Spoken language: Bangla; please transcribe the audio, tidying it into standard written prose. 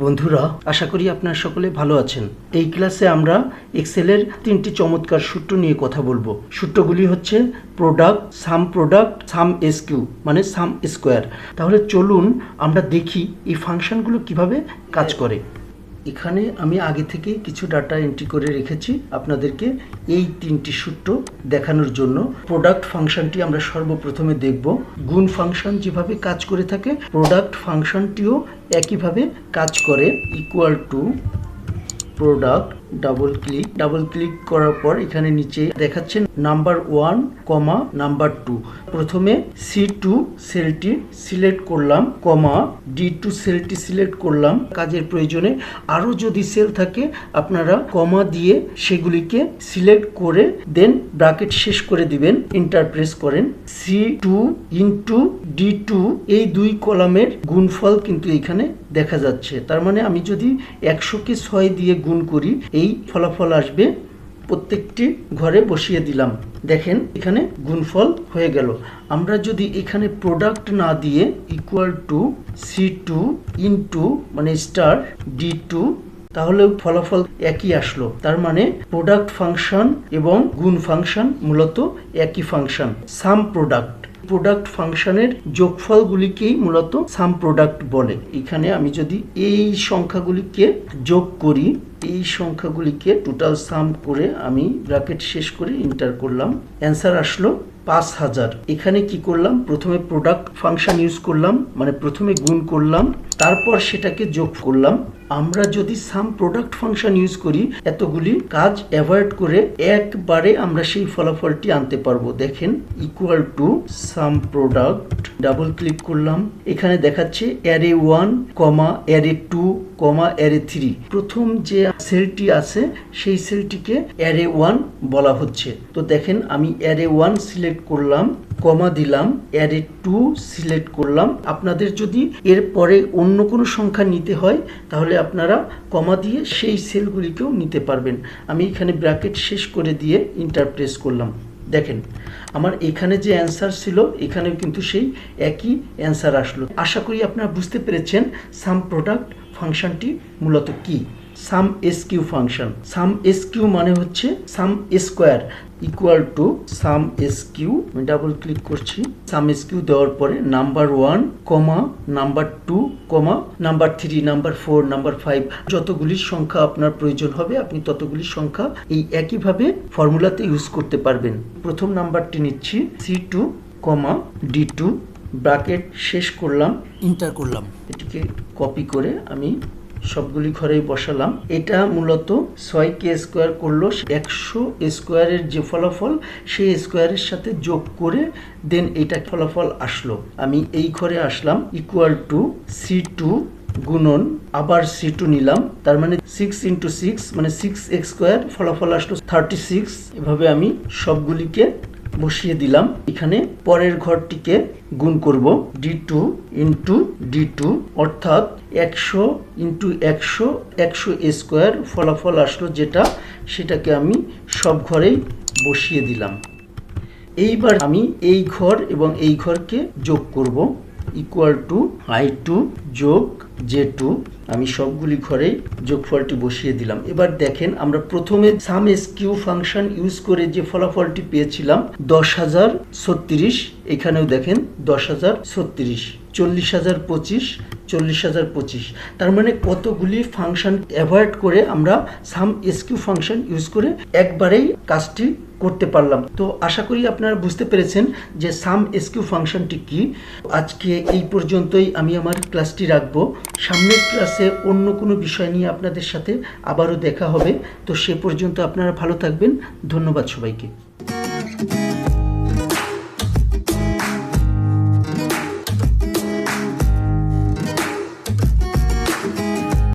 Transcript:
বন্ধুরা, আশা করি আপনারা সকলে ভালো আছেন। এই ক্লাসে আমরা এক্সেলের তিনটি চমৎকার সূত্র নিয়ে কথা বলবো। সূত্রগুলি হচ্ছে প্রোডাক্ট, সাম প্রোডাক্ট, সাম এসকিউ মানে সাম স্কোয়ার। তাহলে চলুন আমরা দেখি এই ফাংশনগুলো কিভাবে কাজ করে। এখানে আমি আগে থেকে কিছু ডাটা এন্ট্রি করে রেখেছি আপনাদেরকে এই তিনটি সূত্র দেখানোর জন্য। প্রোডাক্ট ফাংশনটি আমরা সর্বপ্রথমে দেখব। গুণ ফাংশন যেভাবে কাজ করে থাকে প্রোডাক্ট ফাংশনটিও একইভাবে কাজ করে। Equal to product, double click করার পর এখানে নিচে দেখাচ্ছে নাম্বার 1, নাম্বার 2। প্রথমে C2 সেলটি সিলেক্ট করলাম, D2 সেলটি সিলেক্ট করলাম। কাজের প্রয়োজনে আরও যদি সেল থাকে আপনারা কমা দিয়ে সেগুলিকে সিলেক্ট করে দেন ব্র্যাকেট শেষ করে দিবেন, এন্টার প্রেস করেন। C2 ইন্টু D2 এই দুই কলামের গুণফল কিন্তু এখানে দেখা যাচ্ছে। তার মানে আমি যদি 100কে 6 দিয়ে গুণ করি এই ফলাফল আসবে। প্রত্যেকটি ঘরে বসিয়ে দিলাম, দেখেন এখানে গুণফল হয়ে গেল। আমরা যদি এখানে প্রোডাক্ট না দিয়ে ইকুয়াল টু C2 ইন্টু মানে স্টার D2 তাহলে ফলাফল একই আসলো। তার মানে প্রোডাক্ট ফাংশন এবং গুণ ফাংশন মূলত একই ফাংশন। সাম প্রোডাক্ট ফাংশনের যোগফলগুলিকেই মূলত সাম প্রোডাক্ট বলে। এখানে আমি যদি এই সংখ্যাগুলিকে যোগ করি, এই সংখ্যাগুলিকে টোটাল সাম করে আমি ব্র্যাকেট শেষ করে এন্টার করলাম, অ্যান্সার আসলো 5000। এখানে কি করলাম, প্রথমে প্রোডাক্ট ফাংশন ইউজ করলাম, মানে প্রথমে গুণ করলাম তারপর সেটাকে যোগ করলাম। আমরা যদি সাম প্রোডাক্ট ফাংশন ইউজ করি এতগুলি কাজ অ্যাভয়েড করে একবারে আমরা সেই ফলাফলটি আনতে পারবো। দেখেন equal to some product, double click করলাম, এখানে দেখাচ্ছে অ্যারে 1, অ্যারে 2, অ্যারে 3। প্রথম যে সেলটি আছে সেই সেলটিকে অ্যারে 1 বলা হচ্ছে। তো দেখেন আমি অ্যারে 1 সিলেক্ট করলাম, কমা দিলাম, অ্যারে 2 সিলেক্ট করলাম। আপনাদের যদি এর পরে অন্য কোনো সংখ্যা নিতে হয় তাহলে আপনারা কমা দিয়ে সেই সেলগুলিকেও নিতে পারবেন। আমি এখানে ব্র্যাকেট শেষ করে দিয়ে এন্টার প্রেস করলাম। দেখেন আমার এখানে যে অ্যান্সার ছিল এখানেও কিন্তু সেই একই অ্যান্সার আসলো। আশা করি আপনারা বুঝতে পেরেছেন সাম প্রোডাক্ট ফাংশনটি মূলত কি। Sum SQ function, sum SQ মানে হচ্ছে sum square equal to sum SQ. আমি ডাবল ক্লিক করছি, সাম এসকিউ দেওয়ার পরে number 1, number 2, number 3, number 4, number 5 যতগুলি সংখ্যা আপনার প্রয়োজন হবে আপনি ততগুলি সংখ্যা এই একইভাবে ফর্মুলাতে ইউজ করতে পারবেন। প্রথম নাম্বারটি নিচ্ছি C2, D2, ব্র্যাকেট শেষ করলাম, এন্টার করলাম। এটিকে কপি করে আমি সবগুলি ঘরেই বসালাম। এটা মূলত 6কে স্কোয়ার করলো 100 স্কোয়ারের যে ফলাফল সেই স্কোয়ারের সাথে যোগ করে দেন এটা ফলাফল আসলো। আমি এই ঘরে আসলাম, ইকুয়াল টু C2 গুণন আবার C2 নিলাম, তার মানে 6 ইন্টু 6 মানে 6x স্কোয়ার, ফলাফল আসলো 36। এভাবে আমি সবগুলিকে বসিয়ে দিলাম। এখানে পরের ঘরটিকে গুণ করব, D2 ইন্টু D2 অর্থাৎ 100 ইন্টু 100 স্কোয়ার, ফলাফল আসলো যেটা সেটাকে আমি সব ঘরেই বসিয়ে দিলাম। এইবার আমি এই ঘর এবং এই ঘরকে যোগ করব, ইকুয়াল টু I2 যোগ J2। আমি সবগুলি ঘরে যোগফলটি বসিয়ে দিলাম। এবার দেখেন আমরা প্রথমে সাম এসকিউ ফাংশন ইউজ করে যে ফলাফলটি পেয়েছিলাম 10036, এখানেও দেখেন 10036, 40025, 40025। তার মানে কতগুলি ফাংশন অ্যাভয়েড করে আমরা সাম এসকিউ ফাংশন ইউজ করে একবারেই কাজটি করতে পারলাম। তো আশা করি আপনারা বুঝতে পেরেছেন যে সাম এসকিউ ফাংশনটি কি। আজকে এই পর্যন্তই আমি আমার ক্লাসটি রাখবো। সামনের ক্লাসে অন্য কোনো বিষয় নিয়ে আপনাদের সাথে আবারও দেখা হবে। তো সে পর্যন্ত আপনারা ভালো থাকবেন। ধন্যবাদ সবাইকে।